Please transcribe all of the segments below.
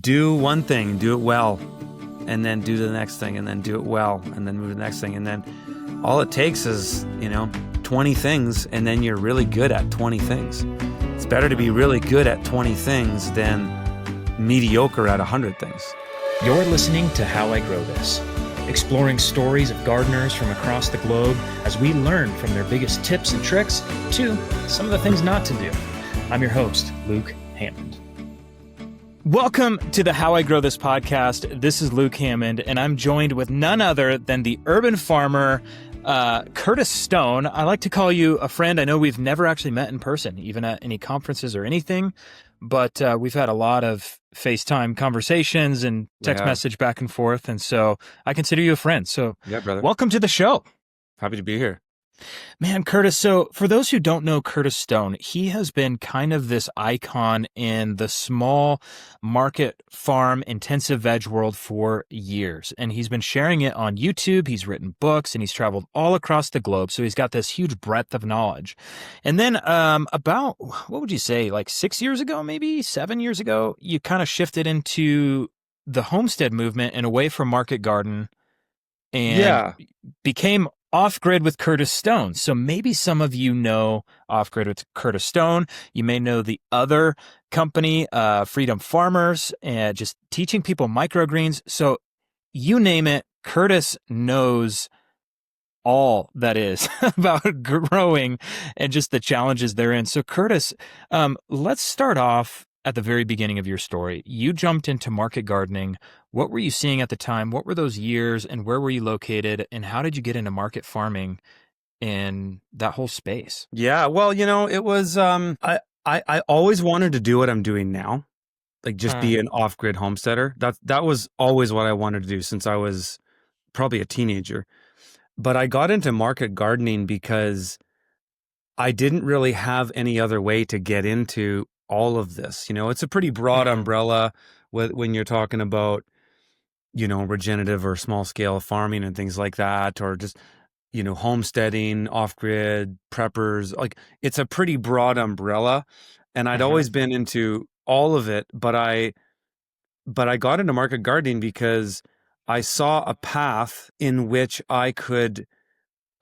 do one thing, do it well, and then do the next thing, and then do it well, and then move to the next thing. And then all it takes is, 20 things, and then you're really good at 20 things. It's better to be really good at 20 things than mediocre at 100 things. You're listening to How I Grow This, exploring stories of gardeners from across the globe as we learn from their biggest tips and tricks to some of the things not to do. I'm your host, Luke Hammond. Welcome to the How I Grow This podcast. This is Luke Hammond, and I'm joined with none other than the urban farmer, Curtis Stone. I like to call you a friend. I know we've never actually met in person, even at any conferences or anything, but we've had a lot of FaceTime conversations and text message back and forth, and so I consider you a friend. So yeah, brother. Welcome to the show. Happy to be here. Man, Curtis, so for those who don't know Curtis Stone, he has been kind of this icon in the small market farm intensive veg world for years. And he's been sharing it on YouTube. He's written books and he's traveled all across the globe. So he's got this huge breadth of knowledge. And then about, what would you say, like 6 years ago, maybe 7 years ago, you kind of shifted into the homestead movement and away from market garden and became Off-Grid with Curtis Stone. So maybe some of you know Off-Grid with Curtis Stone. You may know the other company, Freedom Farmers, and just teaching people microgreens. So you name it, Curtis knows all that is about growing and just the challenges therein. So Curtis, let's start off at the very beginning of your story. You jumped into market gardening. What were you seeing at the time? What were those years and where were you located? And how did you get into market farming in that whole space? Yeah, well, it was, I always wanted to do what I'm doing now, like just be an off-grid homesteader. That was always what I wanted to do since I was probably a teenager. But I got into market gardening because I didn't really have any other way to get into all of this. It's a pretty broad umbrella when you're talking about, regenerative or small scale farming and things like that, or just, homesteading, off-grid, preppers. Like, it's a pretty broad umbrella. And I'd always been into all of it, but I got into market gardening because I saw a path in which I could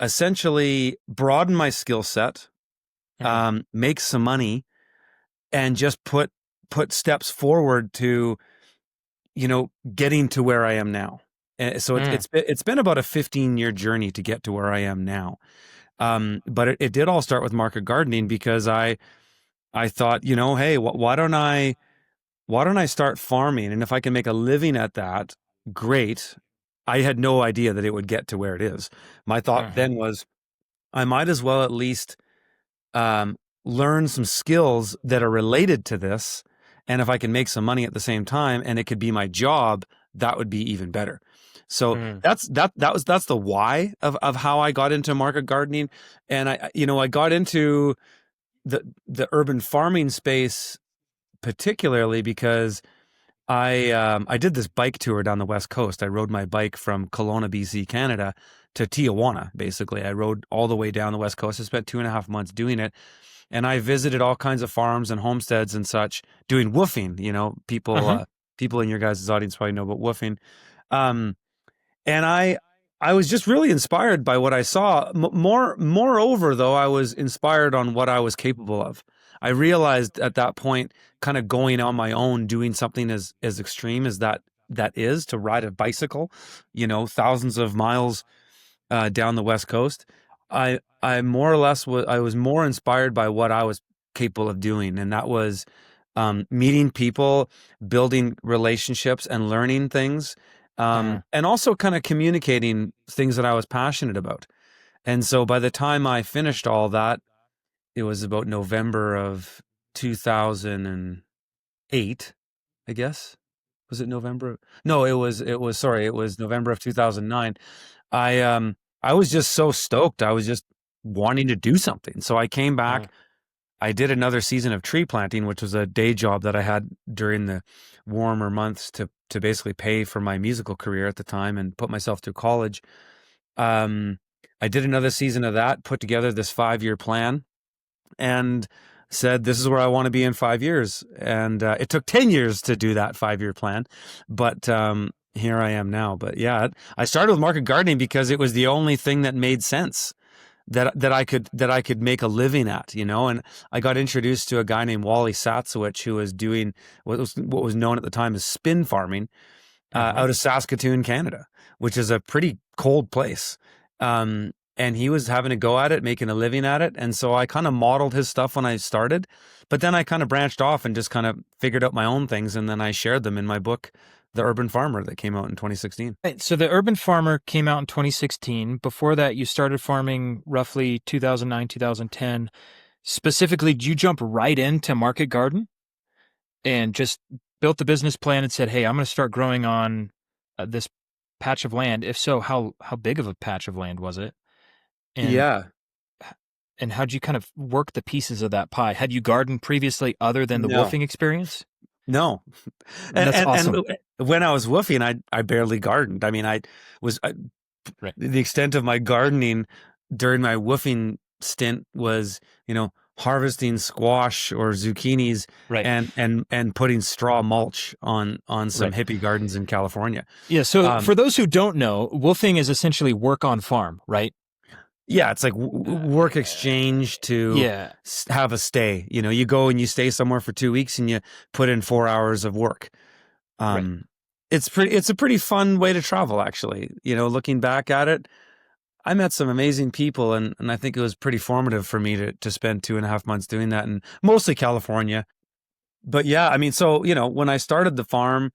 essentially broaden my skill set, make some money, and just put steps forward to, getting to where I am now. And so it's been about a 15-year journey to get to where I am now. But it did all start with market gardening because I thought, hey, why don't I start farming? And if I can make a living at that, great. I had no idea that it would get to where it is. My thought then was, I might as well at least learn some skills that are related to this. And if I can make some money at the same time and it could be my job, that would be even better. So that's the why of how I got into market gardening. And I got into the urban farming space particularly because I did this bike tour down the West Coast. I rode my bike from Kelowna, BC, Canada to Tijuana, basically. I rode all the way down the West Coast. I spent 2.5 months doing it. And I visited all kinds of farms and homesteads and such, doing woofing. People in your guys' audience probably know about woofing. And I was just really inspired by what I saw. Moreover, though, I was inspired on what I was capable of. I realized at that point, kind of going on my own, doing something as extreme as that is, to ride a bicycle, thousands of miles down the West Coast. I more or less I was more inspired by what I was capable of doing, and that was meeting people, building relationships, and learning things, and also kind of communicating things that I was passionate about. And so by the time I finished all that, it was about November of 2008, I guess. Was it November? No, it was November of 2009. I was just so stoked. I was just wanting to do something. So I came back. I did another season of tree planting, which was a day job that I had during the warmer months to basically pay for my musical career at the time and put myself through college. I did another season of that, put together this 5-year plan. And said, this is where I want to be in 5 years. And it took 10 years to do that 5 year plan. But here I am now. But yeah, I started with market gardening because it was the only thing that made sense that I could make a living at, and I got introduced to a guy named Wally Satsowicz who was doing what was known at the time as spin farming out of Saskatoon, Canada, which is a pretty cold place. And he was having a go at it, making a living at it. And so I kind of modeled his stuff when I started, but then I kind of branched off and just kind of figured out my own things. And then I shared them in my book, The Urban Farmer, that came out in 2016. Right, so The Urban Farmer came out in 2016. Before that, you started farming roughly 2009, 2010. Specifically, did you jump right into market garden and just built the business plan and said, hey, I'm going to start growing on this patch of land? If so, how big of a patch of land was it? Yeah. And how'd you kind of work the pieces of that pie? Had you gardened previously other than the No. woofing experience? No. That's awesome. And when I was woofing, I barely gardened. I mean, Right. the extent of my gardening during my woofing stint was, harvesting squash or zucchinis Right. and putting straw mulch on some Right. hippie gardens in California. Yeah. So for those who don't know, woofing is essentially work on farm, right? Yeah, it's like work exchange to have a stay. You go and you stay somewhere for 2 weeks and you put in 4 hours of work. Right. It's a pretty fun way to travel, actually. Looking back at it, I met some amazing people, and I think it was pretty formative for me to spend 2.5 months doing that, and mostly California. But yeah, I mean, so when I started the farm,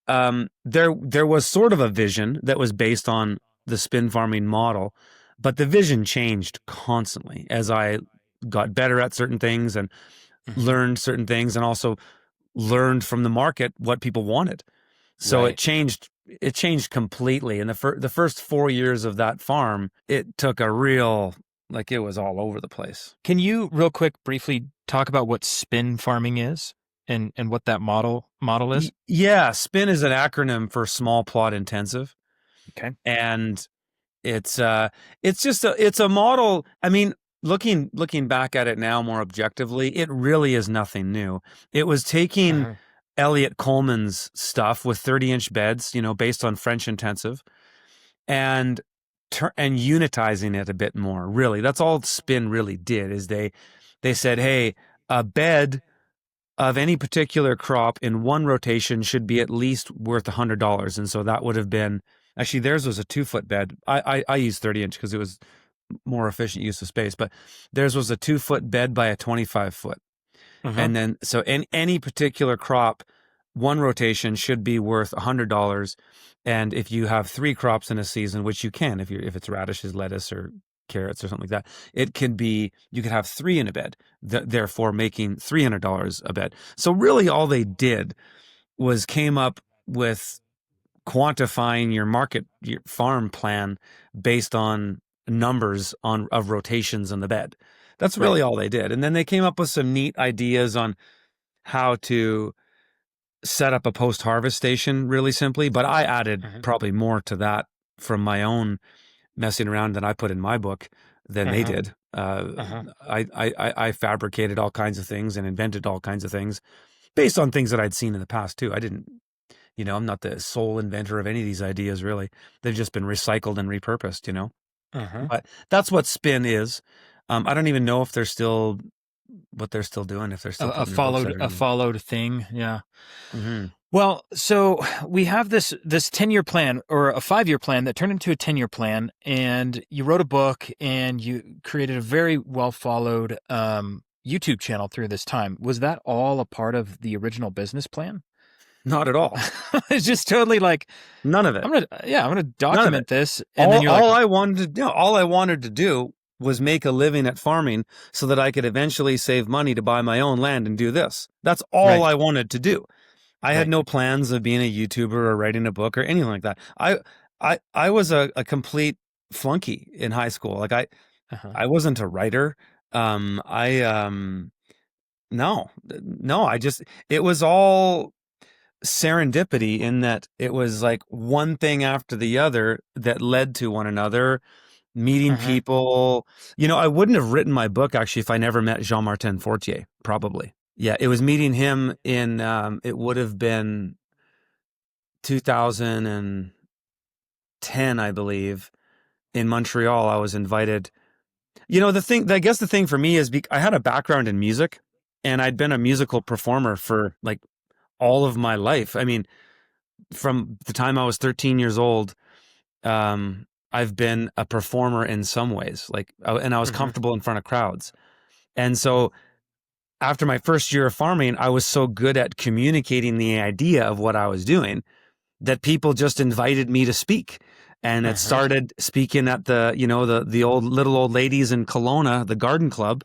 there was sort of a vision that was based on the spin farming model, but the vision changed constantly as I got better at certain things and learned certain things, and also learned from the market what people wanted. So it changed completely. And the first 4 years of that farm, it took a real, it was all over the place. Can you real quick briefly talk about what spin farming is and what that model is? Yeah, SPIN is an acronym for small plot intensive. Okay. And it's a model. I mean, looking back at it now more objectively, it really is nothing new. It was taking Elliot Coleman's stuff with 30-inch beds, based on French intensive, and unitizing it a bit more. Really, that's all SPIN really did. Is they said, hey, a bed of any particular crop in one rotation should be at least worth $100, and so that would have been. Actually, theirs was a 2-foot bed. I used 30-inch because it was more efficient use of space, but theirs was a 2-foot bed by a 25-foot. And then, so in any particular crop, one rotation should be worth $100. And if you have 3 crops in a season, which you can, if it's radishes, lettuce, or carrots or something like that, you could have 3 in a bed, therefore making $300 a bed. So really all they did was came up with quantifying your farm plan based on numbers of rotations in the bed. That's really all they did. And then they came up with some neat ideas on how to set up a post-harvest station really simply, but I added probably more to that from my own messing around than I put in my book than they did. I fabricated all kinds of things and invented all kinds of things based on things that I'd seen in the past too. I didn't, I'm not the sole inventor of any of these ideas really. They've just been recycled and repurposed, But that's what SPIN is. I don't even know if they're still what they're still doing, if they're still a followed thing. Yeah. Well, so we have this 10-year plan or a 5-year plan that turned into a 10-year plan, and you wrote a book and you created a very well followed YouTube channel through this time. Was that all a part of the original business plan? Not at all. It's just totally like none of it. I'm gonna document this. And then all I wanted to do was make a living at farming so that I could eventually save money to buy my own land and do this. That's all I wanted to do. I had no plans of being a YouTuber or writing a book or anything like that. I was a complete flunky in high school. Like I wasn't a writer. It was all serendipity in that it was like one thing after the other that led to one another meeting Uh-huh. people. I wouldn't have written my book actually if I never met Jean-Martin Fortier, probably. Yeah, it was meeting him in, it would have been 2010, I believe, in Montreal. I was invited. I guess the thing for me is I had a background in music and I'd been a musical performer for like all of my life. I mean, from the time I was 13 years old, I've been a performer in some ways, and I was Hmm. comfortable in front of crowds. And so after my first year of farming, I was so good at communicating the idea of what I was doing that people just invited me to speak. And it Uh-huh. started speaking at the old little old ladies in Kelowna, the garden club.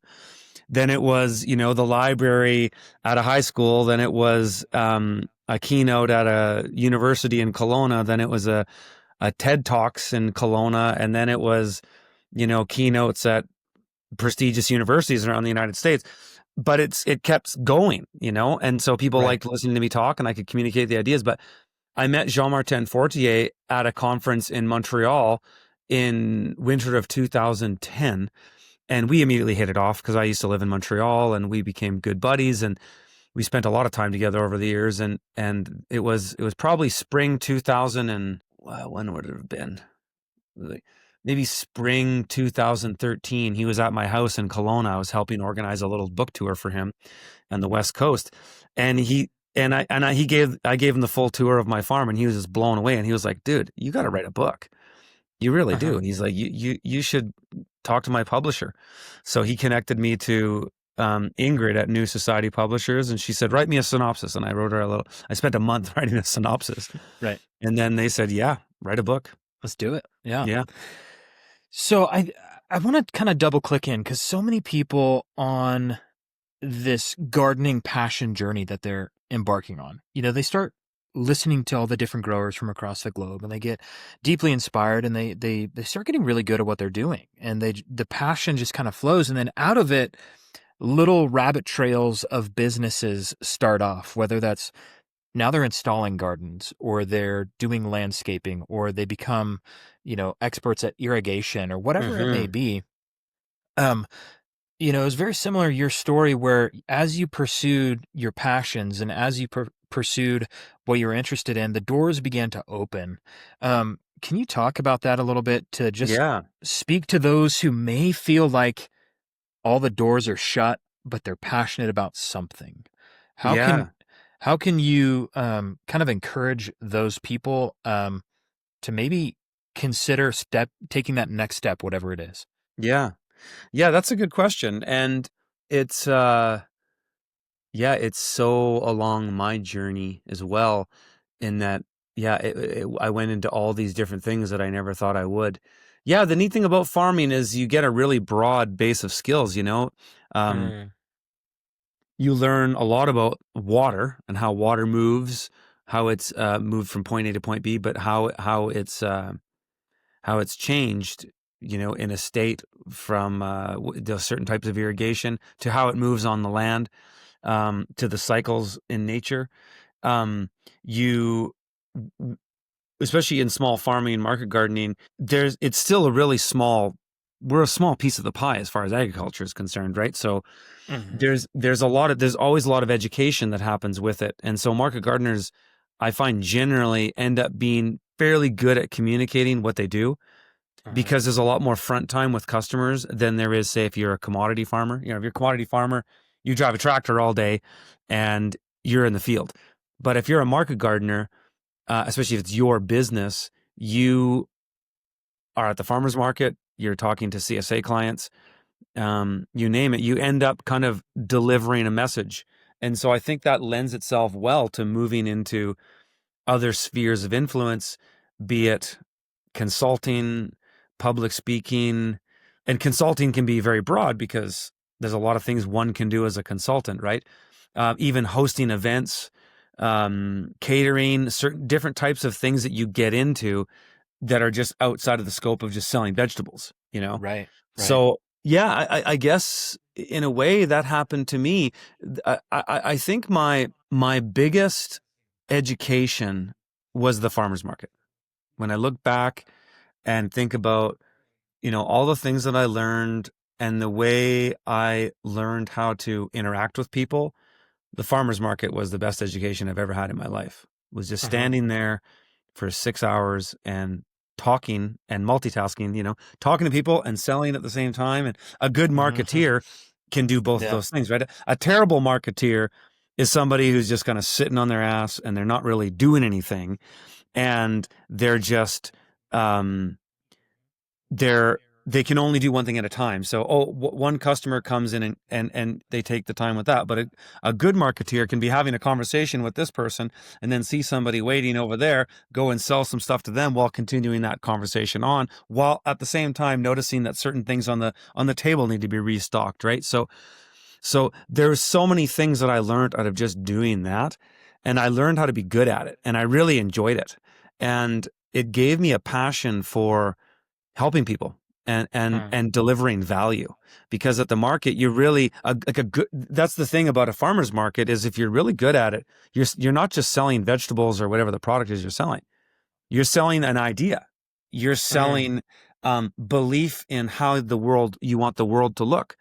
Then it was, the library at a high school. Then it was a keynote at a university in Kelowna. Then it was a TED Talks in Kelowna. And then it was, keynotes at prestigious universities around the United States. But it kept going, and so people Right. liked listening to me talk and I could communicate the ideas. But I met Jean-Martin Fortier at a conference in Montreal in winter of 2010. And we immediately hit it off because I used to live in Montreal and we became good buddies and we spent a lot of time together over the years. And it was probably spring 2000 and when would it have been? Like, maybe spring 2013. He was at my house in Kelowna. I was helping organize a little book tour for him on the West Coast. And I gave him the full tour of my farm and he was just blown away. And he was like, dude, you got to write a book. You really Uh-huh. do. And he's like, you should talk to my publisher. So he connected me to Ingrid at New Society Publishers, and she said, write me a synopsis. And I wrote her I spent a month writing a synopsis. Right. And then they said, yeah, write a book. Let's do it. Yeah. Yeah. So I want to kind of double click in because so many people on this gardening passion journey that they're embarking on, they start listening to all the different growers from across the globe and they get deeply inspired and they start getting really good at what they're doing and the passion just kind of flows, and then out of it little rabbit trails of businesses start off, whether that's now they're installing gardens or they're doing landscaping or they become, experts at irrigation or whatever it may Hmm. be. Um, it was very similar to your story where as you pursued your passions and as you pursued what you were interested in, the doors began to open. Can you talk about that a little bit to just Yeah. speak to those who may feel like all the doors are shut, but they're passionate about something? How can Yeah. how can you kind of encourage those people to maybe consider taking that next step, whatever it is? Yeah. Yeah. That's a good question. And it's, yeah, it's so along my journey as well, in that, yeah, I went into all these different things that I never thought I would. Yeah, the neat thing about farming is you get a really broad base of skills. Um, Mm, you learn a lot about water and how water moves, how it's moved from point A to point B, but how it's changed, in a state from the certain types of irrigation to how it moves on the land, to the cycles in nature. Um, you, especially in small farming and market gardening, it's still we're a small piece of the pie as far as agriculture is concerned, right? So mhm. there's always a lot of education that happens with it. And so market gardeners, I find, generally end up being fairly good at communicating what they do Uh-huh. because there's a lot more front time with customers than there is, say, if you're a commodity farmer. If you're a commodity farmer, you drive a tractor all day and you're in the field. But if you're a market gardener, especially if it's your business, you are at the farmer's market, you're talking to CSA clients, you name it, you end up kind of delivering a message. And so I think that lends itself well to moving into other spheres of influence, be it consulting, public speaking. And consulting can be very broad because there's a lot of things one can do as a consultant, right? Even hosting events, catering, certain different types of things that you get into that are just outside of the scope of just selling vegetables. Right, right. So yeah, I guess in a way that happened to me. I think my biggest education was the farmer's market. When I look back and think about all the things that I learned and the way I learned how to interact with people, the farmer's market was the best education I've ever had in my life. It was just Hmm. standing there for 6 hours and talking and multitasking, talking to people and selling at the same time. And a good Hmm. marketeer can do both of Yeah. those things, right? A terrible marketeer is somebody who's just kind of sitting on their ass and they're not really doing anything. And they're just, um, they can only do one thing at a time. So, one customer comes in and they take the time with that. But a good marketeer can be having a conversation with this person and then see somebody waiting over there, go and sell some stuff to them while continuing that conversation on, while at the same time noticing that certain things on the table need to be restocked, right? So there's so many things that I learned out of just doing that, and I learned how to be good at it, and I really enjoyed it, and it gave me a passion for helping people and and Mm. and delivering value. Because at the market, you're really like a good. That's the thing about a farmer's market, is if you're really good at it, you're not just selling vegetables or whatever the product is you're selling. You're selling an idea. You're Mm. selling belief in how you want the world to look,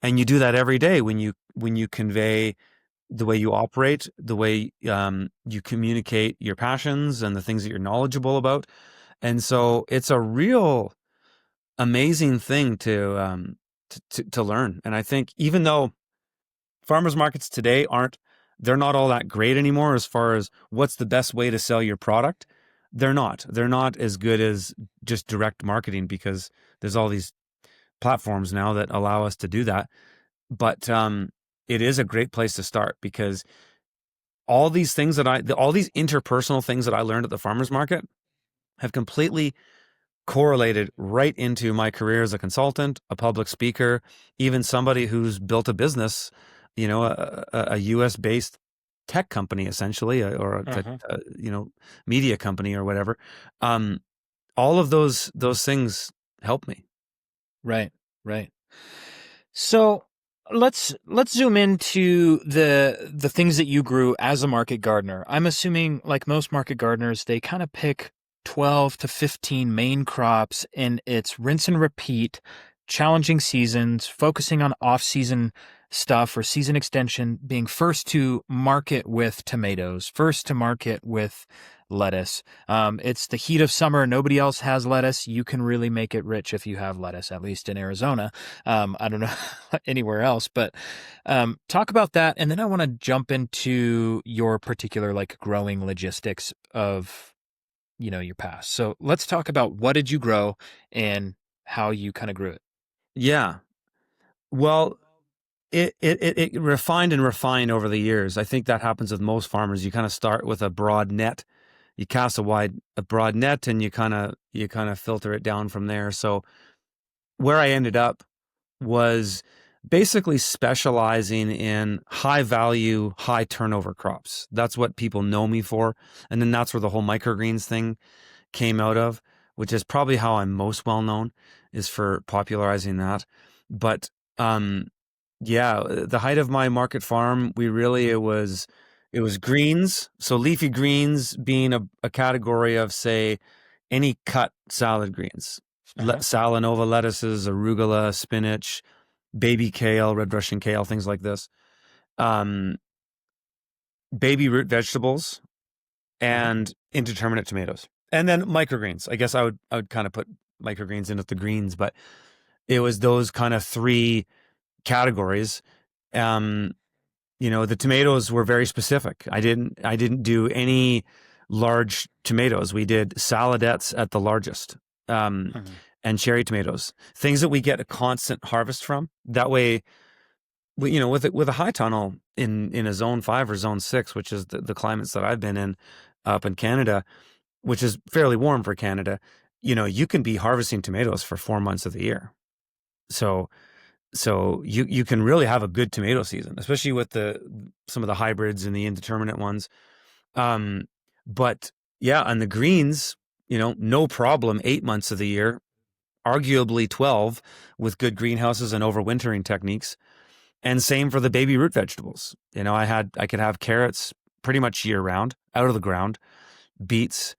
and you do that every day when you convey the way you operate, the way you communicate your passions and the things that you're knowledgeable about. And so it's a real amazing thing to learn. And I think even though farmers markets today they're not all that great anymore as far as what's the best way to sell your product. They're not as good as just direct marketing, because there's all these platforms now that allow us to do that. But it is a great place to start, because all these interpersonal things that I learned at the farmers market have completely correlated right into my career as a consultant, a public speaker, even somebody who's built a business, a US based tech company, essentially, or Hmm. media company or whatever. Um, all of those things help me. Right. Right. So let's zoom into the things that you grew as a market gardener. I'm assuming, like most market gardeners, they kind of pick 12 to 15 main crops, and it's rinse and repeat, challenging seasons, focusing on off-season stuff or season extension, being first to market with tomatoes, first to market with lettuce. It's the heat of summer. Nobody else has lettuce. You can really make it rich if you have lettuce, at least in Arizona. I don't know anywhere else, but talk about that. And then I want to jump into your particular like growing logistics of, your past. So let's talk about what did you grow and how you kind of grew it. Yeah. Well, it refined and refined over the years. I think that happens with most farmers. You kind of start with a broad net. You cast a broad net, and you kind of filter it down from there. So where I ended up was basically specializing in high value, high turnover crops. That's what people know me for. And then that's where the whole microgreens thing came out of, which is probably how I'm most well known, is for popularizing that. But yeah, the height of my market farm, it was greens. So leafy greens being a category of, say, any cut salad greens, Uh-huh. salanova lettuces, arugula, spinach, baby kale, red Russian kale, things like this. Um, Baby root vegetables Uh-huh. and indeterminate tomatoes, and then microgreens. I guess I would kind of put microgreens in with the greens, but it was those kind of three categories. Um, the tomatoes were very specific. I didn't do any large tomatoes. We did saladettes at the largest, um, Uh-huh. and cherry tomatoes, things that we get a constant harvest from. That way, with a high tunnel in a zone 5 or zone 6, which is the climates that I've been in up in Canada, which is fairly warm for Canada, you can be harvesting tomatoes for 4 months of the year. So you can really have a good tomato season, especially with some of the hybrids and the indeterminate ones. Um, but yeah, on the greens, no problem, 8 months of the year, arguably 12 with good greenhouses and overwintering techniques. And same for the baby root vegetables. I could have carrots pretty much year round out of the ground, beets,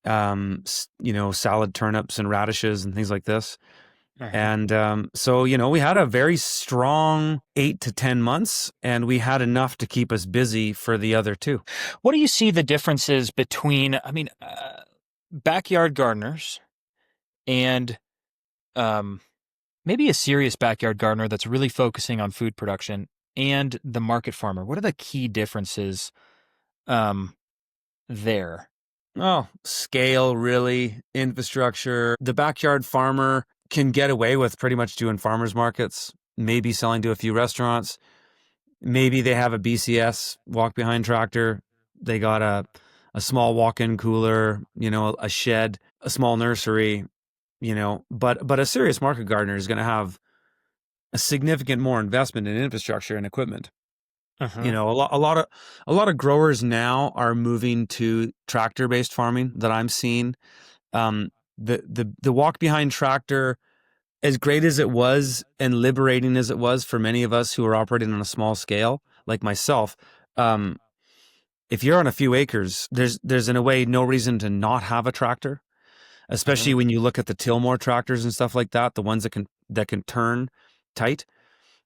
salad turnips and radishes and things like this. Uh-huh. And so, we had a very strong 8 to 10 months, and we had enough to keep us busy for the other two. What do you see the differences between, I mean, backyard gardeners and um, maybe a serious backyard gardener that's really focusing on food production and the market farmer? What are the key differences um, there? Oh, scale, really, infrastructure. The backyard farmer can get away with pretty much doing farmers markets, maybe selling to a few restaurants. Maybe they have a BCS, walk behind tractor. They got a small walk-in cooler, a shed, a small nursery, but a serious market gardener is going to have a significant more investment in infrastructure and equipment. Uh-huh. A lot of growers now are moving to tractor-based farming that I'm seeing. The walk behind tractor, as great as it was and liberating as it was for many of us who are operating on a small scale, like myself, um, if you're on a few acres, there's in a way no reason to not have a tractor, especially Uh-huh. when you look at the Tillmore tractors and stuff like that, the ones that can turn tight,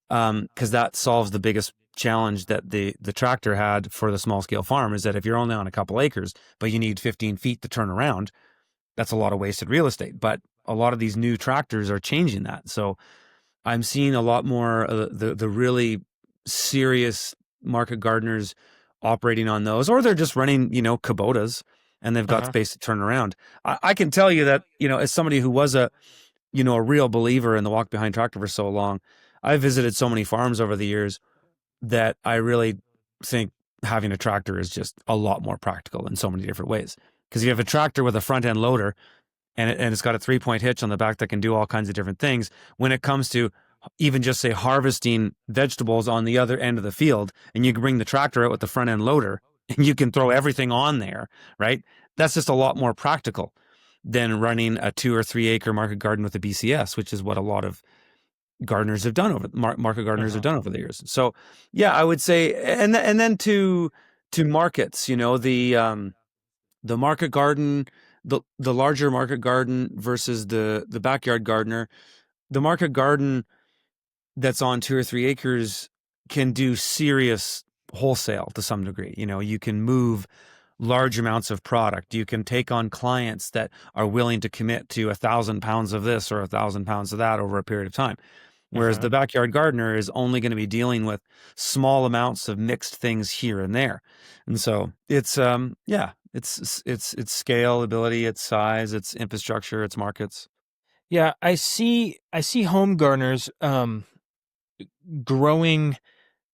because that solves the biggest challenge that the tractor had for the small scale farm, is that if you're only on a couple acres, but you need 15 feet to turn around, that's a lot of wasted real estate. But a lot of these new tractors are changing that. So I'm seeing a lot more the really serious market gardeners operating on those, or they're just running, Kubotas, and they've got Uh-huh. space to turn around. I can tell you that, as somebody who was a real believer in the walk behind tractor for so long, I visited so many farms over the years that I really think having a tractor is just a lot more practical in so many different ways. Because you have a tractor with a front end loader, and it's got a 3-point hitch on the back that can do all kinds of different things. When it comes to even just say harvesting vegetables on the other end of the field, and you can bring the tractor out with the front end loader and you can throw everything on there, right? That's just a lot more practical than running a 2 or 3 acre market garden with a BCS, which is what a lot of gardeners have done market gardeners have Uh-huh. done over the years. So yeah, I would say, and then to markets, the market garden, the larger market garden versus the backyard gardener. The market garden that's on 2 or 3 acres can do serious wholesale to some degree. You can move large amounts of product. You can take on clients that are willing to commit to 1,000 pounds of this or 1,000 pounds of that over a period of time. Whereas Uh-huh. the backyard gardener is only going to be dealing with small amounts of mixed things here and there. And so it's it's scale, ability, it's size, it's infrastructure, it's markets. Yeah, I see home gardeners growing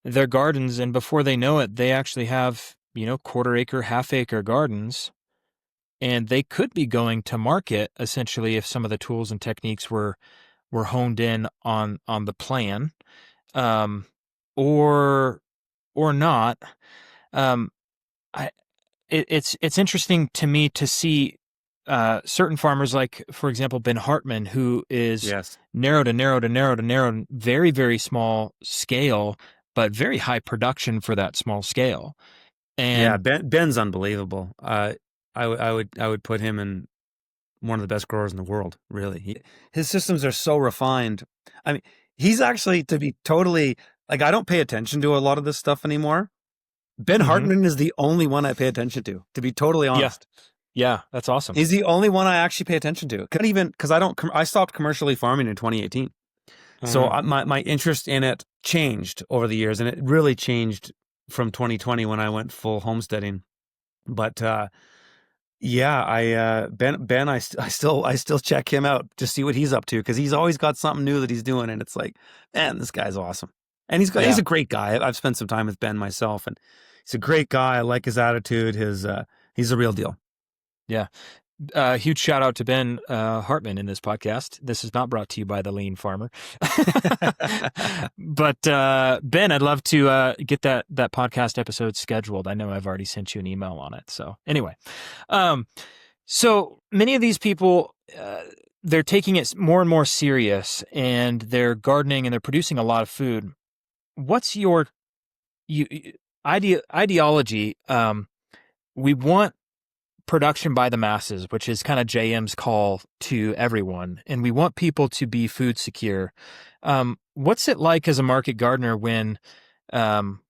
their gardens, and before they know it, they actually have, quarter acre, half acre gardens, and they could be going to market essentially if some of the tools and techniques were honed in on the plan, um, or or not. Um, I it's interesting to me to see certain farmers, like for example Ben Hartman, who is Yes. narrow to narrow to narrow to narrow, very very small scale, but very high production for that small scale. Yeah, And Ben's unbelievable. I would put him in one of the best growers in the world, really. His systems are so refined. I mean, he's actually, to be totally, like, I don't pay attention to a lot of this stuff anymore. Ben Mhm. Hartman is the only one I pay attention to be totally Yeah, honest. yeah, that's awesome. He's the only one I actually pay attention to. Couldn't even, because I stopped commercially farming in 2018. So Mhm. my interest in it changed over the years, and it really changed from 2020 when I went full homesteading. But yeah, I still check him out to see what he's up to, because he's always got something new that he's doing, and it's like, man, this guy's awesome. And he's Yeah, a great guy. I've spent some time with Ben myself, and he's a great guy. I like his attitude. He's a real deal. yeah. Huge shout out to Ben Hartman in this podcast. This is not brought to you by the Lean Farmer, but Ben, I'd love to get that podcast episode scheduled. I know I've already sent you an email on it. So anyway, um, so many of these people, they're taking it more and more serious, and they're gardening and they're producing a lot of food. What's your you ideology? We want production by the masses, which is kind of JM's call to everyone, and we want people to be food secure. What's it like as a market gardener when um,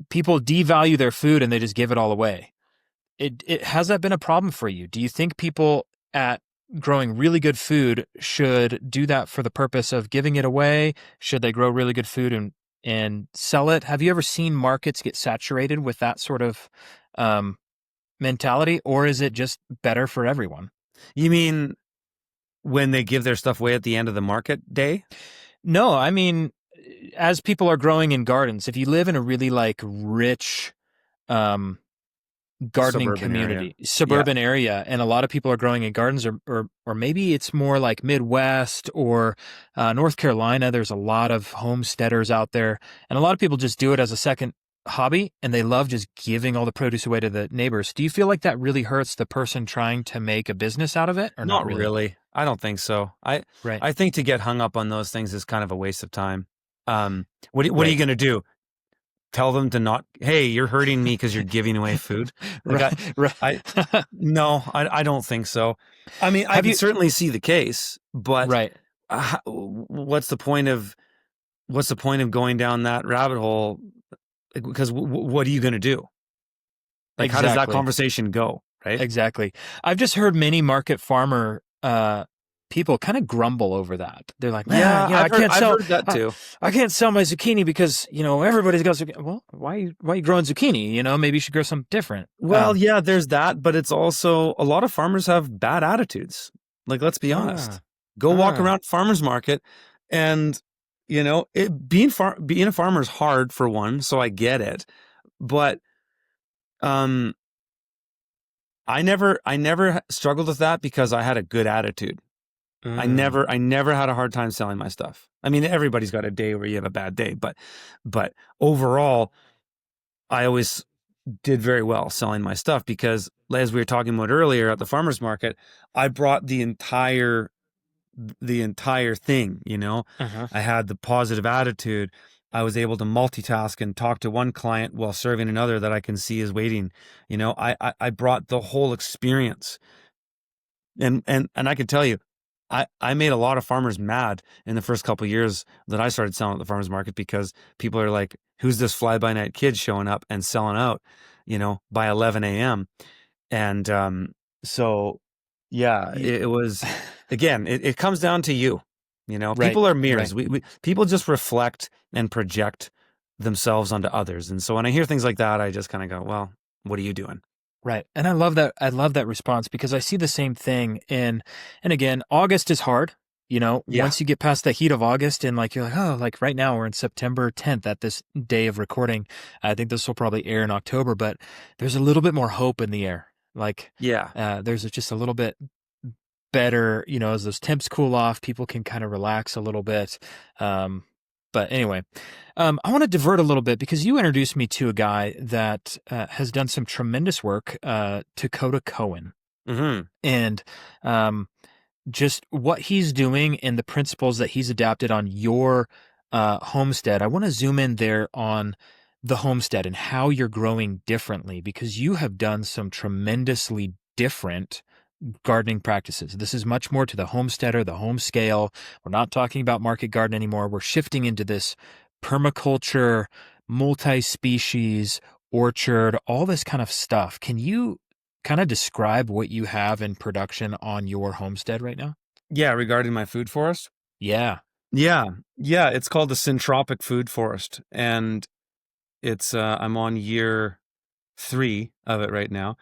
people devalue their food and they just give it all away? It has that been a problem for you? Do you think people at growing really good food should do that for the purpose of giving it away? Should they grow really good food and sell it? Have you ever seen markets get saturated with that sort of um, mentality, or is it just better for everyone? You mean when they give their stuff away at the end of the market day? No, I mean, as people are growing in gardens, if you live in a really like rich um, gardening Suburban area. community, suburban area, and a lot of people are growing in gardens, or maybe it's more like Midwest or North Carolina. There's a lot of homesteaders out there, and a lot of people just do it as a second hobby, and they love just giving all the produce away to the neighbors. Do you feel like that really hurts the person trying to make a business out of it, or not Not really? really. I don't think so. Right, I think to get hung up on those things is kind of a waste of time. What are you right, going to do? Tell them to not, hey, you're hurting me because you're giving away food. Like right, right. I no, I don't think so. I mean, I Have can you? certainly see the case, but Right, what's the point of going down that rabbit hole? Like, because what are you going to do? Like, how does that exactly. conversation go? Right? Exactly. I've just heard many market farmer people kind of grumble over that. They're like, Yeah, "Man, I can't I've sell heard that too. I can't sell my zucchini because, everybody's got zucchini." Well, why are you growing zucchini? Maybe you should grow something different. Well, yeah, there's that, but it's also a lot of farmers have bad attitudes. Like, let's be honest. Ah, Go walk ah, around farmers market, and being a farmer is hard for one, so I get it. But um, I never struggled with that because I had a good attitude. mm, I never had a hard time selling my stuff. I mean, everybody's got a day where you have a bad day, but overall, I always did very well selling my stuff because, as we were talking about earlier at the farmers market, I brought the entire thing. uh-huh. I had the positive attitude. I was able to multitask and talk to one client while serving another that I can see is waiting. I brought the whole experience, and I can tell you, I made a lot of farmers mad in the first couple of years that I started selling at the farmers market because people are like, "Who's this fly by night kid showing up and selling out?" By 11 a.m. And so, yeah, Ye- it was, again, it comes down to you. Right, People are right. mirrors. People just reflect and project themselves onto others. And so when I hear things like that, I just kind of go, well, what are you doing? Right. And I love that. I love that response because I see the same thing. And again, August is hard. Yeah. Once you get past the heat of August and like you're like, oh, like right now we're in September 10th at this day of recording. I think this will probably air in October, but there's a little bit more hope in the air. Like Yeah. there's just a little bit better, as those temps cool off, people can kind of relax a little bit. Um, but anyway, I want to divert a little bit because you introduced me to a guy that has done some tremendous work, Dakota Cohen, Hmm. and um, just what he's doing and the principles that he's adapted on your homestead. I want to zoom in there on the homestead and how you're growing differently because you have done some tremendously different gardening practices. This is much more to the homesteader, the home scale. We're not talking about market garden anymore. We're shifting into this permaculture, multi-species, orchard, all this kind of stuff. Can you kind of describe what you have in production on your homestead right now? Yeah. Regarding my food forest. Yeah. Yeah. Yeah. It's called the Syntropic Food Forest. And I'm on year 3 of it right now.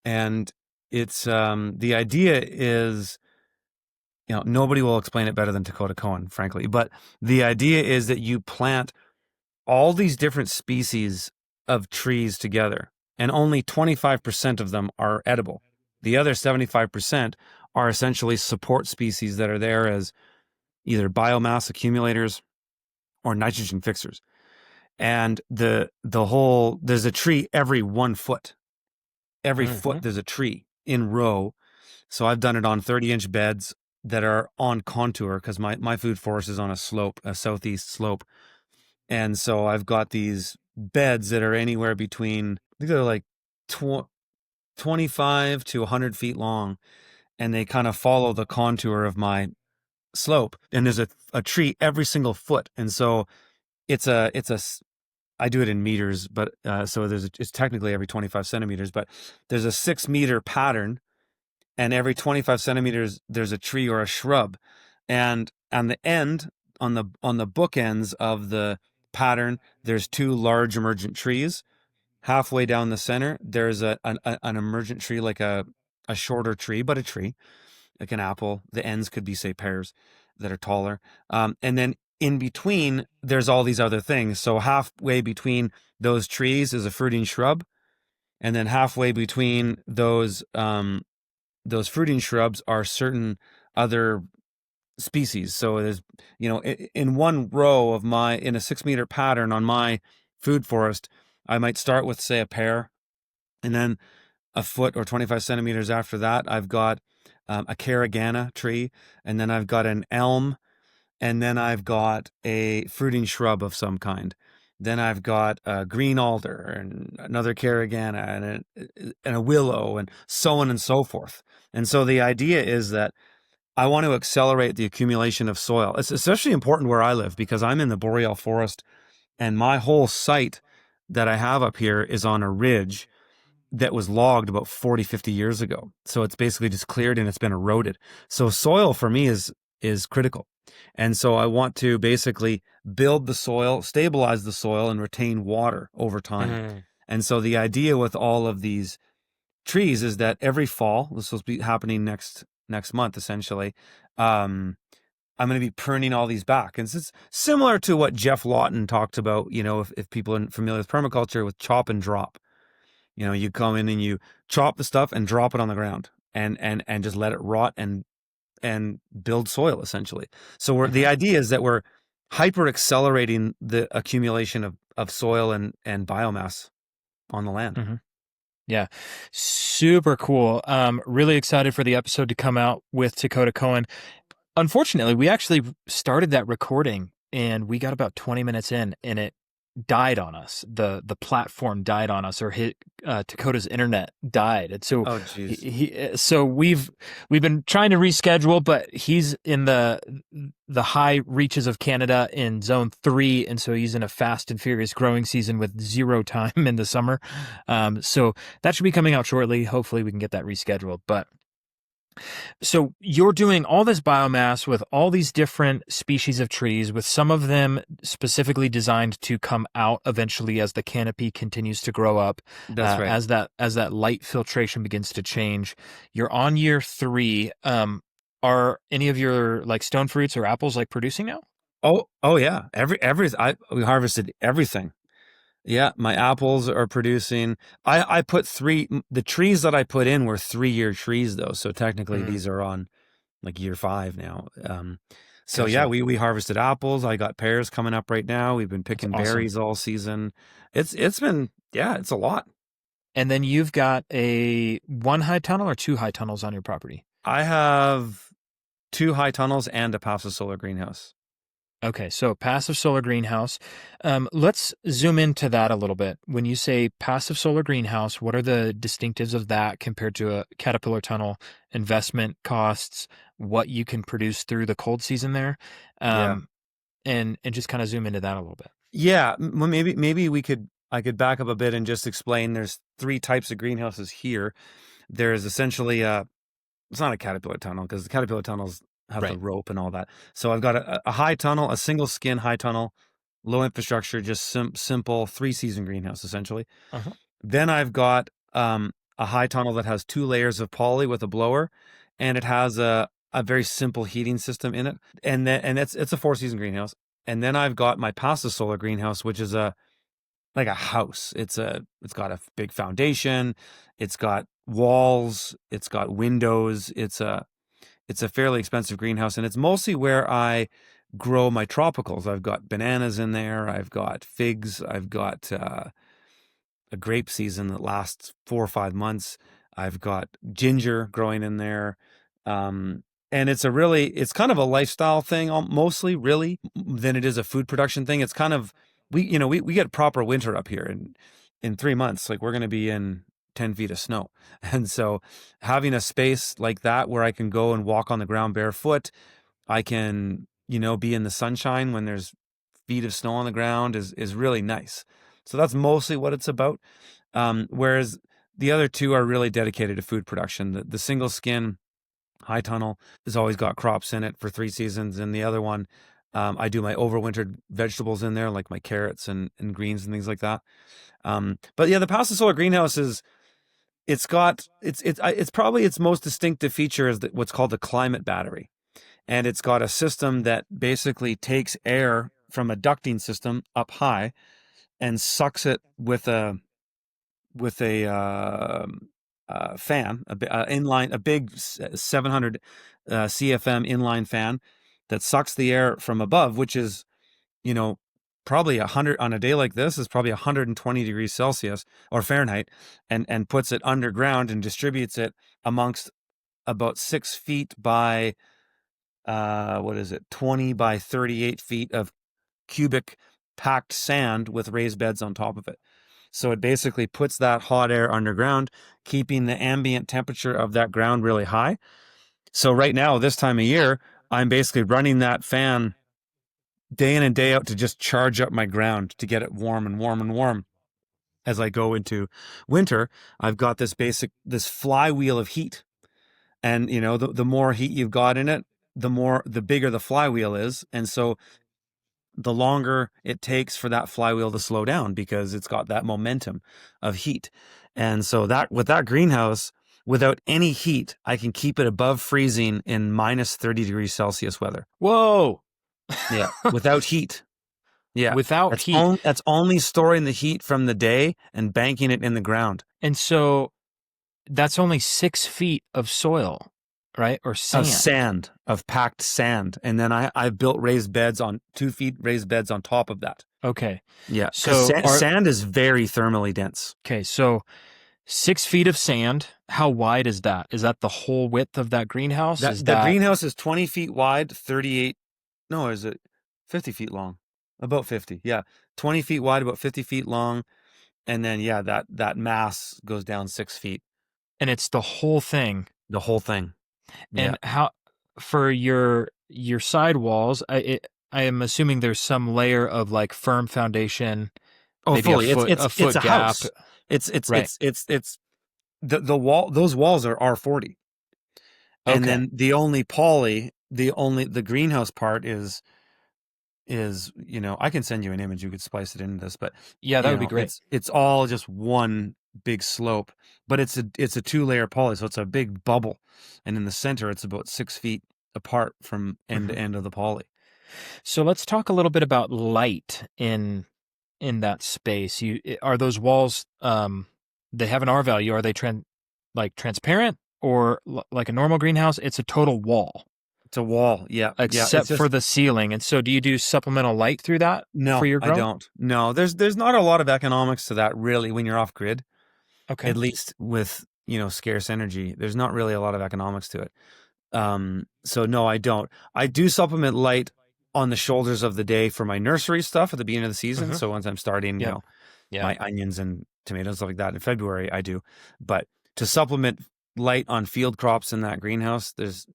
And it's, the idea is, nobody will explain it better than Dakota Cohen, frankly. But the idea is that you plant all these different species of trees together, and only 25% of them are edible. The other 75% are essentially support species that are there as either biomass accumulators or nitrogen fixers. And there's a tree every 1 foot. Every foot Hmm. there's a tree in row. So I've done it on 30-inch beds that are on contour because my food forest is on a slope, a southeast slope. And so I've got these beds that are anywhere between, I think they're like 25 to 100 feet long, and they kind of follow the contour of my slope. And there's a tree every single foot. And so I do it in meters, but so it's technically every 25 centimeters, but there's a 6 meter pattern, and every 25 centimeters there's a tree or a shrub, and on the end, on the bookends of the pattern, there's two large emergent trees. Halfway down the center, there's an emergent tree, like a shorter tree, but a tree, like an apple. The ends could be, say, pears that are taller. And then in between, there's all these other things. So halfway between those trees is a fruiting shrub, and then halfway between those fruiting shrubs are certain other species. So there's, in one row of in a 6 meter pattern on my food forest, I might start with, say, a pear, and then a foot or 25 centimeters after that, I've got a carragana tree, and then I've got an elm, and then I've got a fruiting shrub of some kind. Then I've got a green alder and another carragana and a willow, and so on and so forth. And so the idea is that I want to accelerate the accumulation of soil. It's especially important where I live because I'm in the boreal forest, and my whole site that I have up here is on a ridge that was logged about 40, 50 years ago. So it's basically just cleared and it's been eroded. So soil for me is critical. And so I want to basically build the soil, stabilize the soil, and retain water over time. Mm-hmm. And so the idea with all of these trees is that every fall, this will be happening next month, essentially, I'm going to be pruning all these back. And it's similar to what Jeff Lawton talked about, if people are familiar with permaculture, with chop and drop. You come in and you chop the stuff and drop it on the ground and just let it rot and build soil, essentially. So the idea is that we're hyper accelerating the accumulation of soil and biomass on the land. Mm-hmm. Yeah. Super cool. Really excited for the episode to come out with Dakota Cohen. Unfortunately, we actually started that recording and we got about 20 minutes in and it died on us. The platform died on us, or Dakota's internet died. And so so we've been trying to reschedule, but he's in the high reaches of Canada in zone 3, and so he's in a fast and furious growing season with 0 time in the summer. So that should be coming out shortly. Hopefully we can get that rescheduled. But so you're doing all this biomass with all these different species of trees, with some of them specifically designed to come out eventually as the canopy continues to grow up. That's right. As that light filtration begins to change. You're on year 3. Are any of your stone fruits or apples producing now? Oh yeah. We harvested everything. Yeah, my apples are producing. I put the trees that I put in were 3-year trees though. So technically these are on year 5 now. So Gotcha. yeah, we harvested apples. I got pears coming up right now. We've been picking berries all season. It's been, it's a lot. And then you've got a 1 high tunnel or 2 high tunnels on your property? I have 2 high tunnels and a passive solar greenhouse. Okay, so passive solar greenhouse. Let's zoom into that a little bit. When you say passive solar greenhouse, what are the distinctives of that compared to a caterpillar tunnel, investment costs, what you can produce through the cold season there? And just kind of zoom into that a little bit. Yeah, well, maybe I could back up a bit and just explain there's 3 types of greenhouses here. There's essentially it's not a caterpillar tunnel because the caterpillar tunnels have the rope and all that. So I've got a high tunnel, a single skin high tunnel, low infrastructure, just simple 3-season greenhouse essentially. Uh-huh. Then I've got a high tunnel that has 2 layers of poly with a blower, and it has a very simple heating system in it. And it's a 4-season greenhouse. And then I've got my passive solar greenhouse, which is like a house. It's got a big foundation, it's got walls, it's got windows, it's a fairly expensive greenhouse, and it's mostly where I grow my tropicals. I've got bananas in there, I've got figs, I've got a grape season that lasts 4 or 5 months. I've got ginger growing in there. And it's kind of a lifestyle thing, mostly really, than it is a food production thing. It's kind of, we get proper winter up here in 3 months. We're going to be in 10 feet of snow. And so having a space like that where I can go and walk on the ground barefoot, I can, be in the sunshine when there's feet of snow on the ground is really nice. So that's mostly what it's about. Whereas the other two are really dedicated to food production. The single skin high tunnel has always got crops in it for 3 seasons. And the other one, I do my overwintered vegetables in there, like my carrots and greens and things like that. But yeah, the Pasta Solar greenhouse it's probably its most distinctive feature is what's called the climate battery. And it's got a system that basically takes air from a ducting system up high and sucks it with a fan, a big 700 CFM inline fan that sucks the air from above, which is, probably 100 on a day like this is probably 120 degrees Celsius or Fahrenheit, and puts it underground and distributes it amongst about 6 feet by 20 by 38 feet of cubic packed sand with raised beds on top of it. So it basically puts that hot air underground, keeping the ambient temperature of that ground really high. So right now, this time of year, I'm basically running that fan day in and day out to just charge up my ground to get it warm and warm and warm. As I go into winter, I've got this flywheel of heat. And, the more heat you've got in it, the bigger the flywheel is. And so the longer it takes for that flywheel to slow down because it's got that momentum of heat. And so that with that greenhouse, without any heat, I can keep it above freezing in minus 30 degrees Celsius weather. Whoa. Yeah. Without heat. Yeah. Without heat. That's only storing the heat from the day and banking it in the ground. And so that's only 6 feet of soil, right? Or sand. Of packed sand. And then I built raised beds on 2 feet raised beds on top of that. Okay. Yeah. So sand is very thermally dense. Okay. So 6 feet of sand. How wide is that? Is that the whole width of that greenhouse? The greenhouse is 20 feet wide, 38. No, is it 50 feet long? About 50. Yeah. 20 feet wide, about 50 feet long. And then, yeah, that mass goes down 6 feet. And it's the whole thing. The whole thing. And how for your side walls, I am assuming there's some layer of like firm foundation. Oh, maybe fully. A foot it's a gap. house. It's right. it's the wall. Those walls are R40. And then the only the greenhouse part is I can send you an image. You could splice it into this, but yeah, that would be great. It's all just one big slope, but it's a 2-layer poly, so it's a big bubble, and in the center it's about 6 feet apart from end to end of the poly. So let's talk a little bit about light in that space. Are those walls they have an R value? Are they transparent or like a normal greenhouse? It's a total wall. It's a wall, yeah. Except for the ceiling. And so do you do supplemental light through that for your grow? I don't. No, there's not a lot of economics to that really when you're off grid. Okay. At least with, scarce energy, there's not really a lot of economics to it. So no, I don't. I do supplement light on the shoulders of the day for my nursery stuff at the beginning of the season. So once I'm starting, my onions and tomatoes, stuff like that in February, I do. But to supplement light on field crops in that greenhouse, there's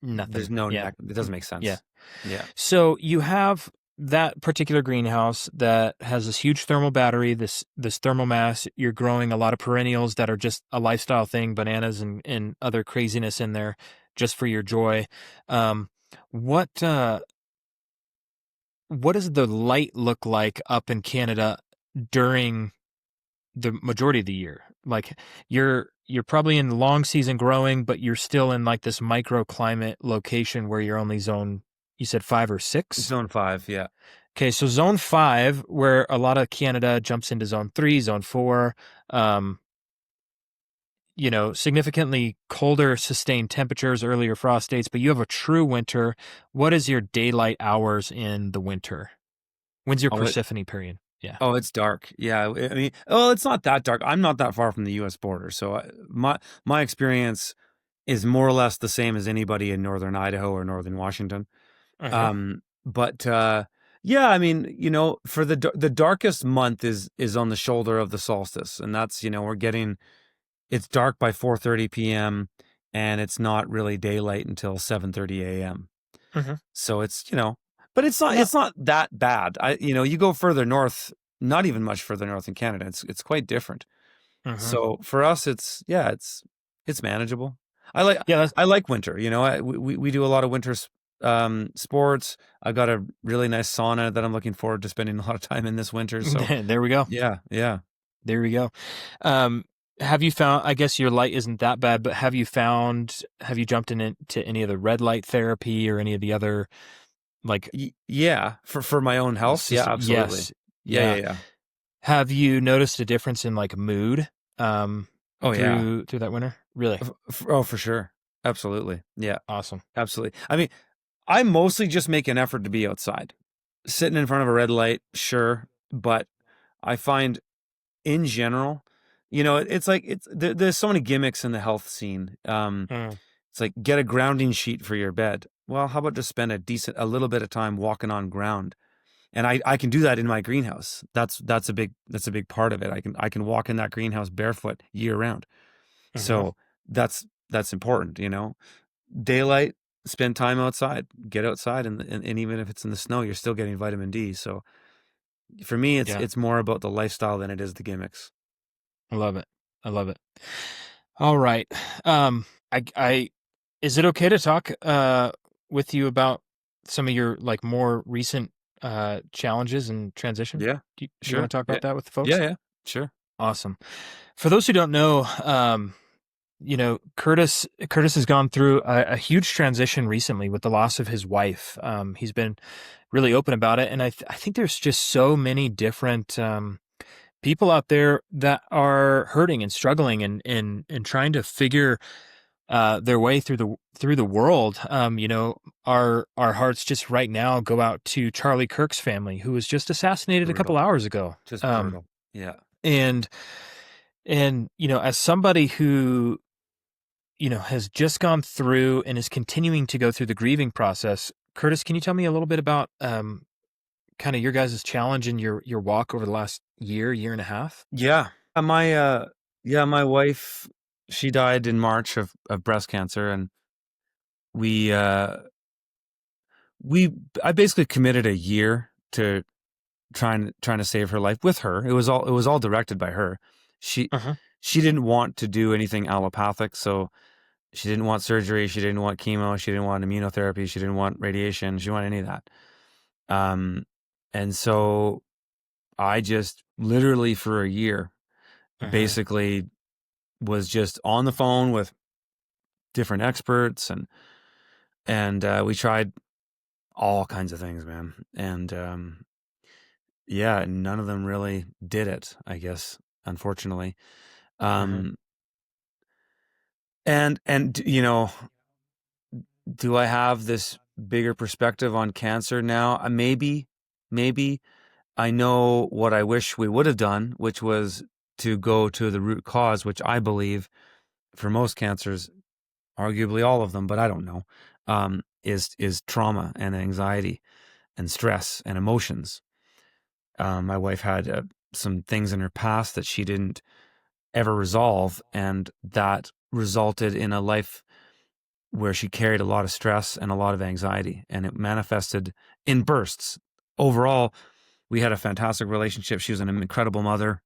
nothing. There's no, it doesn't make sense. Yeah. Yeah. So you have that particular greenhouse that has this huge thermal battery, this thermal mass. You're growing a lot of perennials that are just a lifestyle thing, bananas and other craziness in there just for your joy. What does the light look like up in Canada during the majority of the year? Like you're probably in long season growing, but you're still in like this microclimate location where you're only you said 5 or 6? Zone 5, yeah. Okay, so zone 5, where a lot of Canada jumps into zone 3, zone 4, significantly colder sustained temperatures, earlier frost dates, but you have a true winter. What is your daylight hours in the winter? When's your Persephone period? Yeah. Oh, it's dark. Yeah. I mean, it's not that dark. I'm not that far from the U.S. border. So my experience is more or less the same as anybody in northern Idaho or northern Washington. But I mean, for the darkest month is on the shoulder of the solstice. And that's, we're getting it's dark by 4:30 p.m. and it's not really daylight until 7:30 a.m. Hmm. So it's, but it's not No. it's not that bad. You go further north, not even much further north in Canada. It's quite different. Hmm. So for us, it's manageable. I like Yeah. I like winter. We do a lot of winter sports. I've got a really nice sauna that I'm looking forward to spending a lot of time in this winter. So There we go. yeah, yeah, There we go. Um, have you found, I guess your light isn't that bad, but have you jumped into any of the red light therapy or any of the other, like, yeah. For my own health, yeah, absolutely. yes. Yeah, yeah, Yeah. yeah. Have you noticed a difference in like mood, Oh yeah. through that winter? Really? Oh, for sure. Absolutely. Yeah, Awesome. absolutely. I mean, I mostly just make an effort to be outside. Sitting in front of a red light, sure, but I find in general, it's like there's so many gimmicks in the health scene. Mm. It's like get a grounding sheet for your bed. Well, how about just spend a little bit of time walking on ground? And I can do that in my greenhouse. That's a big part of it. I can walk in that greenhouse barefoot year round. Hmm. So that's important, Daylight, spend time outside, get outside, and even if it's in the snow, you're still getting vitamin D. So for me, it's Yeah. it's more about the lifestyle than it is the gimmicks. I love it. I love it. All right. I is it okay to talk with you about some of your like more recent challenges and transition? Yeah, Do you want sure. to talk Yeah, about that with the yeah, folks? yeah, sure. Awesome. For those who don't know, Curtis has gone through a huge transition recently with the loss of his wife. He's been really open about it, and I think there's just so many different people out there that are hurting and struggling and trying to figure their way through the world. Our hearts just right now go out to Charlie Kirk's family, who was just assassinated a couple Brutal. hours ago. Just brutal. Yeah. And as somebody who has just gone through and is continuing to go through the grieving process, Curtis, can you tell me a little bit about kind of your guys' challenge in your walk over the last year and a half? Yeah. My wife, she died in March of breast cancer, and we uh we I basically committed a year to trying to save her life with her. It was all directed by her. She Uh-huh. she didn't want to do anything allopathic, so she didn't want surgery, she didn't want chemo, she didn't want immunotherapy, she didn't want radiation, she didn't want any of that. Um and so I just literally for a year Uh-huh. basically was just on the phone with different experts, and we tried all kinds of things, man. And yeah, none of them really did it, I guess, unfortunately. Uh-huh. Um, and do I have this bigger perspective on cancer now? Maybe I know what I wish we would have done, which was to go to the root cause, which I believe for most cancers, arguably all of them, but I don't know, is trauma and anxiety and stress and emotions. My wife had some things in her past that she didn't ever resolve, and that resulted in a life where she carried a lot of stress and a lot of anxiety, and it manifested in bursts. Overall, we had a fantastic relationship. She was an incredible mother,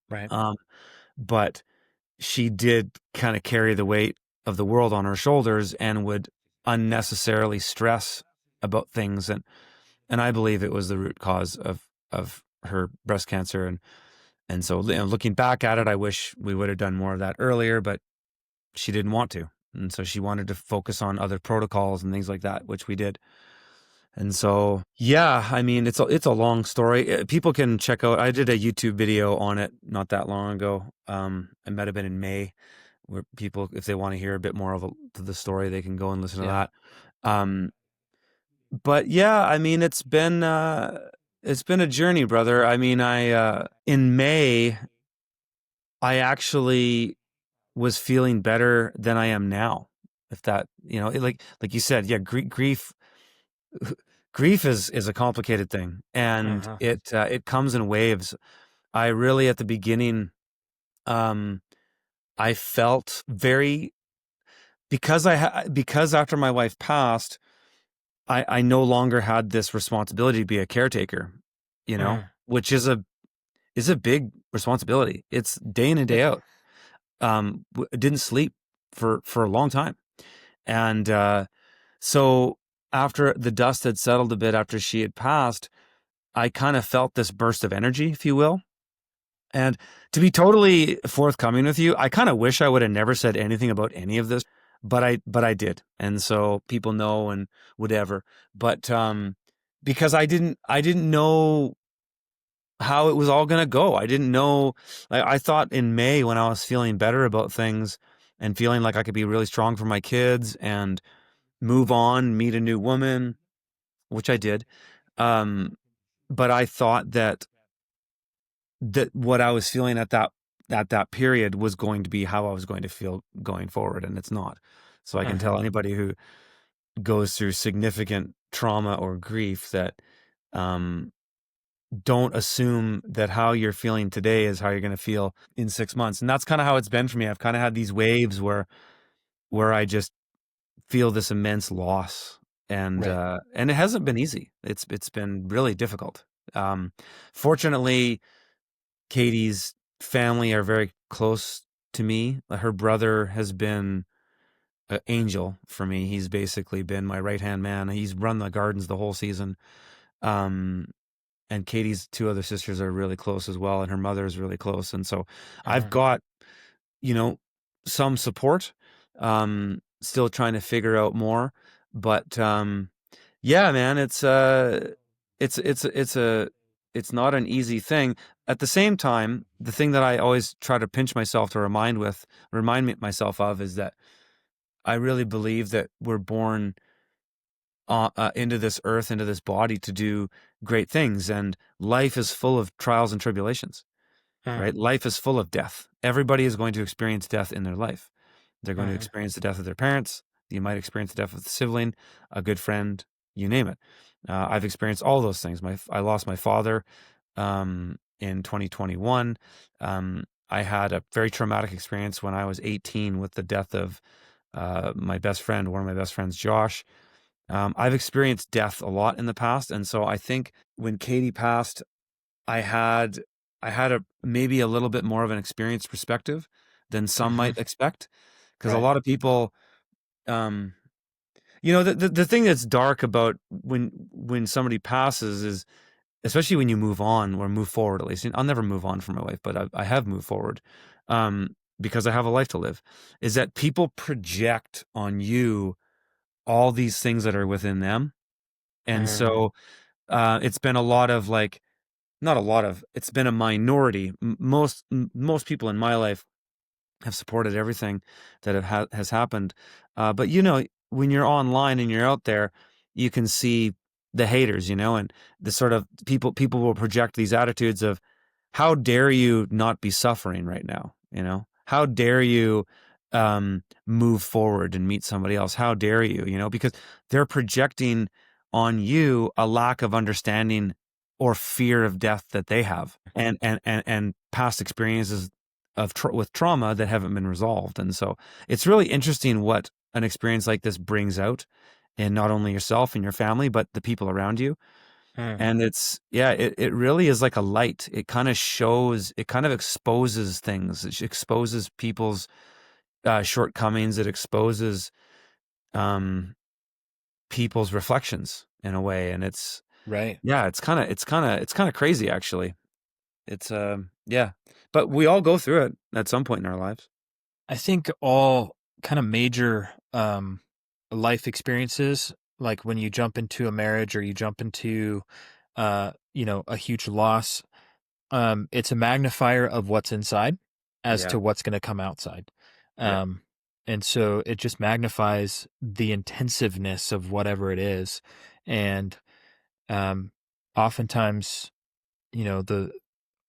Right. um, but she did kind of carry the weight of the world on her shoulders and would unnecessarily stress about things, and I believe it was the root cause of her breast cancer. And so, looking back at it, I wish we would have done more of that earlier, but she didn't want to. And so she wanted to focus on other protocols and things like that, which we did. And so, yeah, I mean, it's a long story. People can check out. I did a YouTube video on it not that long ago. It might have been in May, where people, if they want to hear a bit more of the story, they can go and listen to Yeah. that. Um, but yeah, I mean, it's been a journey, brother. I mean, I in May, I actually was feeling better than I am now. If that, like you said, yeah, grief is a complicated thing, and Uh-huh. it comes in waves. I really at the beginning, um, I felt very, because after my wife passed, I no longer had this responsibility to be a caretaker, Mm. which is a big responsibility. It's day in and day out. Didn't sleep for a long time. And so after the dust had settled a bit after she had passed, I kind of felt this burst of energy, if you will. And to be totally forthcoming with you, I kind of wish I would have never said anything about any of this, but I did. And so people know and whatever. But because I didn't know how it was all going to go. I didn't know, like, I thought in May, when I was feeling better about things and feeling like I could be really strong for my kids and move on, meet a new woman, which I did. Um, but I thought that what I was feeling at that period was going to be how I was going to feel going forward, and it's not. So I can tell Mhm. anybody who goes through significant trauma or grief that um, don't assume that how you're feeling today is how you're going to feel in 6 months. And that's kind of how it's been for me. I've kind of had these waves where I just feel this immense loss, Right. and it hasn't been easy. It's been really difficult. Um, Fortunately, Katie's family are very close to me. Her brother has been an angel for me. He's basically been my right hand man. He's run the gardens the whole season. Um, and Katie's two other sisters are really close as well, and her mother is really close. And so I've Mhm. got, you know, some support. Still trying to figure out more, but yeah, man, it's a it's not an easy thing. At the same time, the thing that I always try to pinch myself to remind me myself of is that I really believe that we're born into this earth, into this body to do great things, and life is full of trials and tribulations, Mm. right? Life is full of death. Everybody is going to experience death in their life. They're going to Mhm. experience the death of their parents. You might experience the death of a sibling, a good friend, you name it. I've experienced all those things. I lost my father in 2021. I had a very traumatic experience when I was 18 with the death of my best friend, one of my best friends, Josh. I've experienced death a lot in the past, and so I think when Katie passed, I had I had a maybe a little bit more of an experienced perspective than some Mhm. might expect, because a Right. lot of people, um, the thing that's dark about when somebody passes is, especially when you move on or move forward, at least. I'll never move on from my wife, but I have moved forward, because I have a life to live, is that people project on you all these things that are within them. And Mhm. so it's been a lot of, like, not a lot of, it's been a minority. Most people in my life have supported everything that has happened. But when you're online and you're out there, you can see the haters, and the sort of people will project these attitudes of, how dare you not be suffering right now? How dare you move forward and meet somebody else? How dare you? Because they're projecting on you a lack of understanding or fear of death that they have, and past experiences with trauma that haven't been resolved. And so it's really interesting what an experience like this brings out in not only yourself and your family, but the people around you. Mm. And it really is like a light. It kind of shows, it kind of exposes things. It exposes people's shortcomings. It exposes um, people's reflections in a way. And Right. yeah, it's kind of crazy, actually. It's, yeah, but we all go through it at some point in our lives. I think all kind of major life experiences, like when you jump into a marriage or you jump into a huge loss, it's a magnifier of what's inside as Yeah. to what's going to come outside. Yeah. Um, and so it just magnifies the intensiveness of whatever it is. And um, oftentimes, the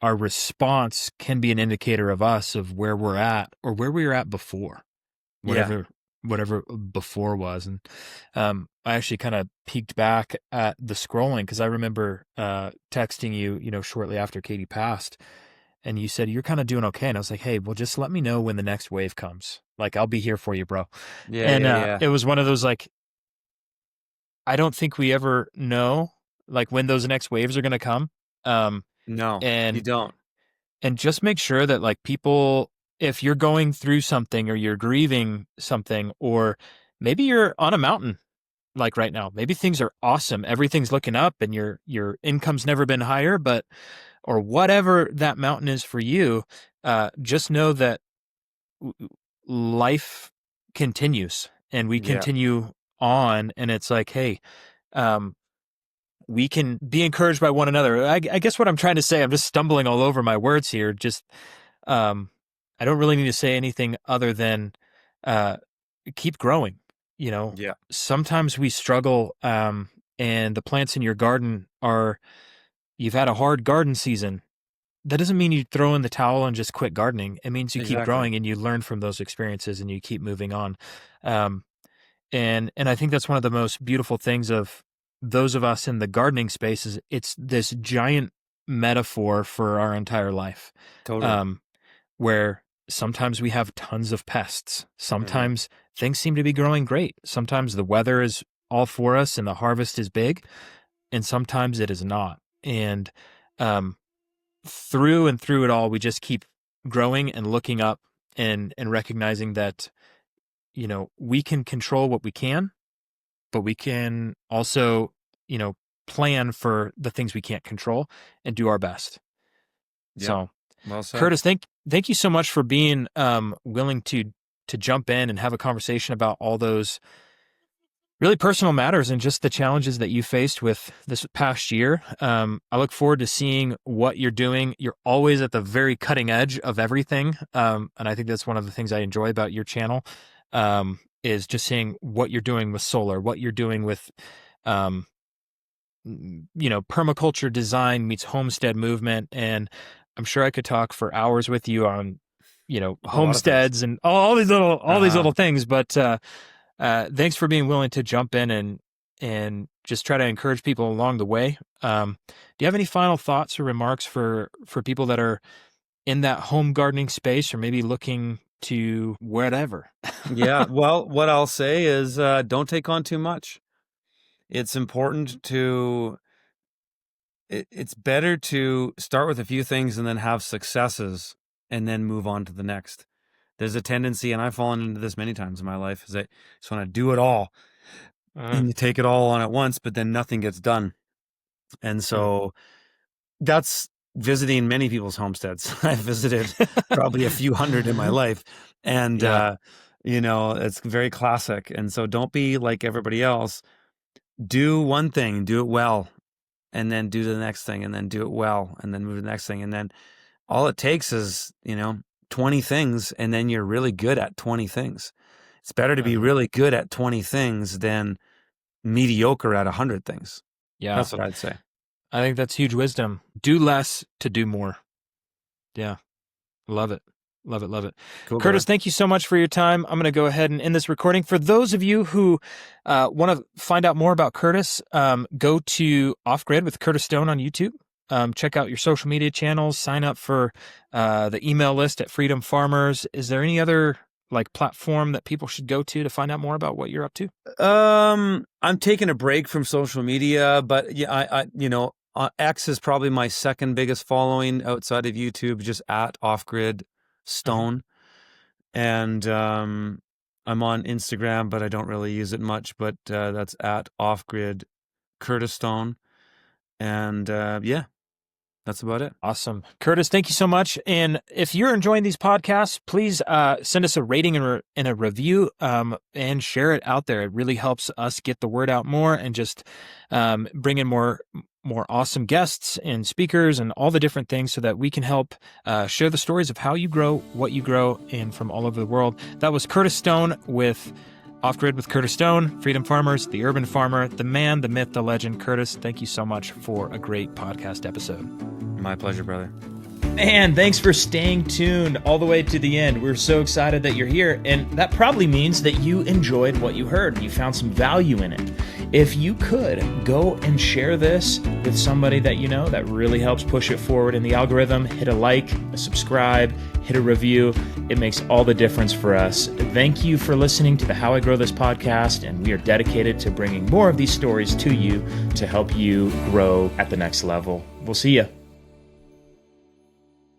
our response can be an indicator of us of where we're at or where we were at before, Yeah. whatever before was. And I actually kind of peeked back at the scrolling because I remember texting you, shortly after Katie passed, and you said you're kind of doing okay. And I was like, hey, well, just let me know when the next wave comes. Like, I'll be here for you, bro. Yeah, And yeah, yeah. it was one of those, like, I don't think we ever know, like, when those next waves are going to come. No, you And don't. just make sure that, like, people, if you're going through something or you're grieving something, or maybe you're on a mountain, like right now, maybe things are awesome, everything's looking up and your income's never been higher, but, or whatever that mountain is for you, just know that life continues and we Yeah, continue on. And it's like, hey, um, we can be encouraged by one another. I guess what I'm trying to say, I'm just stumbling all over my words here. Just, I don't really need to say anything other than, keep growing. yeah, Sometimes we struggle, and the plants in your garden you've had a hard garden season. That doesn't mean you throw in the towel and just quit gardening. It means you keep exactly. growing and you learn from those experiences and you keep moving on. Um, and I think that's one of the most beautiful things of those of us in the gardening space is it's this giant metaphor for our entire life. Totally. Um, where sometimes we have tons of pests. Hmm. Sometimes things seem to be growing great. Sometimes the weather is all for us and the harvest is big, and sometimes it is not. And um, through and through it all, we just keep growing and looking up and recognizing that, we can control what we can, but we can also, plan for the things we can't control and do our best. Yep. So, Well said. Curtis, thank you so much for being willing to jump in and have a conversation about all those really personal matters and just the challenges that you faced with this past year. I look forward to seeing what you're doing. You're always at the very cutting edge of everything, and I think that's one of the things I enjoy about your channel, is just seeing what you're doing with solar, what you're doing with, um, permaculture design meets homestead movement. And I'm sure I could talk for hours with you on, A lot of things. homesteads and all these Uh-huh. little things. But thanks for being willing to jump in and just try to encourage people along the way. Do you have any final thoughts or remarks for people that are in that home gardening space or maybe looking to whatever? Yeah. Well, what I'll say is don't take on too much. It's important to, it's better to start with a few things and then have successes and then move on to the next. There's a tendency, and I've fallen into this many times in my life, is that I just want to do it all Uh, and you take it all on at once, but then nothing gets done. And hmm. so that's visiting many people's homesteads. I've visited probably a few hundred in my life. And, Yeah. it's very classic. And so don't be like everybody else. Do one thing, do it well, and then do the next thing, and then do it well, and then move to the next thing. And then all it takes is, 20 things, and then you're really good at 20 things. It's better to be Uh-huh. really good at 20 things than mediocre at 100 things. Yeah. That's what I'd say. I think that's huge wisdom. Do less to do more. Yeah. Love it. Love it. Love it. Cool, Curtis, brother. thank you so much for your time. I'm going to go ahead and end this recording. For those of you who want to find out more about Curtis, go to Off Grid with Curtis Stone on YouTube. Check out your social media channels. Sign up for the email list at Freedom Farmers. Is there any other platform that people should go to find out more about what you're up to? I'm taking a break from social media, but yeah, X is probably my second biggest following outside of YouTube, just at Off Grid Uh-huh. Stone. And I'm on Instagram, but I don't really use it much. But that's at Off Grid Curtis Stone. And yeah, that's about it. Awesome. Curtis, thank you so much. And if you're enjoying these podcasts, please send us a rating and a review and share it out there. It really helps us get the word out more and just bring in more awesome guests and speakers and all the different things so that we can help share the stories of how you grow, what you grow, and from all over the world. That was Curtis Stone with Off Grid with Curtis Stone, Freedom Farmers, The Urban Farmer, the man, the myth, the legend. Curtis, thank you so much for a great podcast episode. My pleasure, brother. Man, thanks for staying tuned all the way to the end. We're so excited that you're here, and that probably means that you enjoyed what you heard and you found some value in it. If you could, go and share this with somebody that you know that really helps push it forward in the algorithm. Hit a like, a subscribe, hit a review. It makes all the difference for us. Thank you for listening to the How I Grow This podcast, and we are dedicated to bringing more of these stories to you to help you grow at the next level. We'll see you.